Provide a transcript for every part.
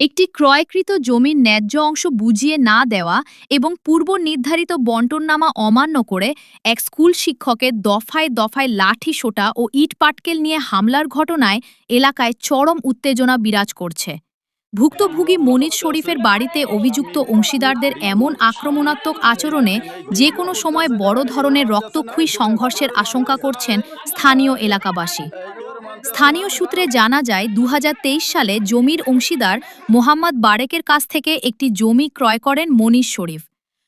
একটি ক্রয়কৃত জমির ন্যায্য অংশ বুঝিয়ে না দেওয়া এবং পূর্ব নির্ধারিত বন্টননামা অমান্য করে এক স্কুল শিক্ষকের দফায় দফায় লাঠি সোটা ও ইটপাটকেল নিয়ে হামলার ঘটনায় এলাকায় চরম উত্তেজনা বিরাজ করছে। ভুক্তভোগী মনির শরীফের বাড়িতে অভিযুক্ত অংশীদারদের এমন আক্রমণাত্মক আচরণে যে কোনো সময় বড় ধরনের রক্তক্ষয়ী সংঘর্ষের আশঙ্কা করছেন স্থানীয় এলাকাবাসী। স্থানীয় সূত্রে জানা যায় ২০২৩ সালে জমির অংশীদার মোহাম্মদ বারেকের কাছ থেকে একটি জমি ক্রয় করেন মনির শরীফ।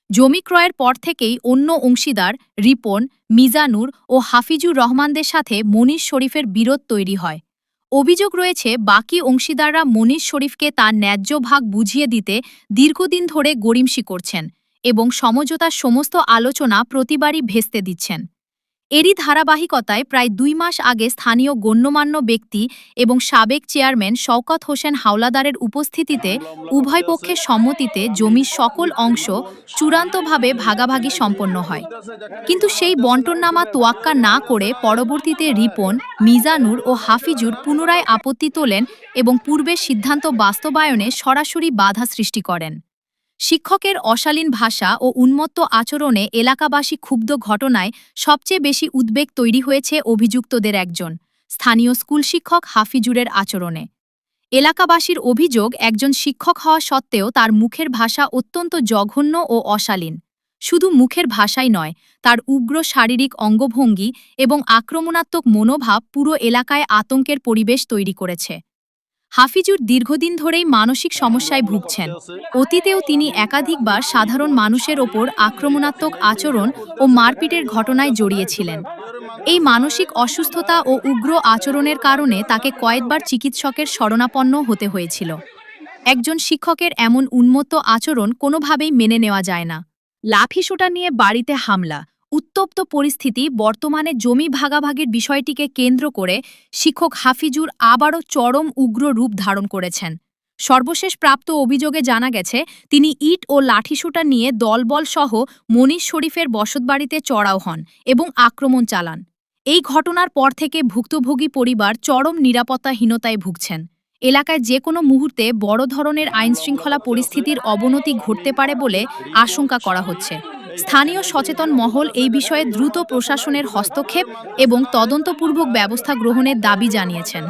জমি ক্রয়ের পর থেকেই অন্য অংশীদার রিপন, মিজানুর ও হাফিজুর রহমানদের সাথে মনির শরীফের বিরোধ তৈরি হয়। অভিযোগ রয়েছে বাকি অংশীদাররা মনির শরীফকে তার ন্যায্য ভাগ বুঝিয়ে দিতে দীর্ঘদিন ধরে গড়িমসি করছেন এবং সমঝোতার সমস্ত আলোচনা প্রতিবারই ভেস্তে দিচ্ছেন। এরই ধারাবাহিকতায় প্রায় ২ মাস আগে স্থানীয় গণ্যমান্য ব্যক্তি এবং সাবেক চেয়ারম্যান শওকত হোসেন হাওলাদারের উপস্থিতিতে উভয় পক্ষের সম্মতিতে জমির সকল অংশ চূড়ান্তভাবে ভাগাভাগি সম্পন্ন হয়। কিন্তু সেই বন্টননামা তোয়াক্কা না করে পরবর্তীতে রিপন, মিজানুর ও হাফিজুর পুনরায় আপত্তি তোলেন এবং পূর্বের সিদ্ধান্ত বাস্তবায়নে সরাসরি বাধা সৃষ্টি করেন। শিক্ষকের অশালীন ভাষা ও উন্মত্ত আচরণে এলাকাবাসী ক্ষুব্ধ ঘটনায় সবচেয়ে বেশি উদ্বেগ তৈরি হয়েছে অভিযুক্তদের একজন স্থানীয় স্কুল শিক্ষক হাফিজুরের আচরণে। এলাকাবাসীর অভিযোগ, একজন শিক্ষক হওয়া সত্ত্বেও তার মুখের ভাষা অত্যন্ত জঘন্য ও অশালীন। শুধু মুখের ভাষাই নয়, তার উগ্র শারীরিক অঙ্গভঙ্গি এবং আক্রমণাত্মক মনোভাব পুরো এলাকায় আতঙ্কের পরিবেশ তৈরি করেছে। হাফিজুর দীর্ঘদিন ধরেই মানসিক সমস্যায় ভুগছেন। অতীতেও তিনি একাধিকবার সাধারণ মানুষের ওপর আক্রমণাত্মক আচরণ ও মারপিটের ঘটনায় জড়িয়েছিলেন। এই মানসিক অসুস্থতা ও উগ্র আচরণের কারণে তাকে কয়েকবার চিকিৎসকের শরণাপন্ন হতে হয়েছিল। একজন শিক্ষকের এমন উন্মত্ত আচরণ কোনোভাবেই মেনে নেওয়া যায় না। লাঠিসোঁটা নিয়ে বাড়িতে হামলা, উত্তপ্ত পরিস্থিতি। বর্তমানে জমি ভাগাভাগির বিষয়টিকে কেন্দ্র করে শিক্ষক হাফিজুর আবারও চরম উগ্র রূপ ধারণ করেছেন। সর্বশেষ প্রাপ্ত অভিযোগে জানা গেছে, তিনি ইট ও লাঠিসোঁটা নিয়ে দলবল সহ মনির শরীফের বসতবাড়িতে চড়াও হন এবং আক্রমণ চালান। এই ঘটনার পর থেকে ভুক্তভোগী পরিবার চরম নিরাপত্তাহীনতায় ভুগছেন। এলাকায় যে কোনো মুহূর্তে বড় ধরনের আইনশৃঙ্খলা পরিস্থিতির অবনতি ঘটতে পারে বলে আশঙ্কা করা হচ্ছে। স্থানীয় সচেতন মহল এই বিষয়ে দ্রুত প্রশাসনের হস্তক্ষেপ এবং তদন্তপূর্বক ব্যবস্থা গ্রহণের দাবি জানিয়েছেন।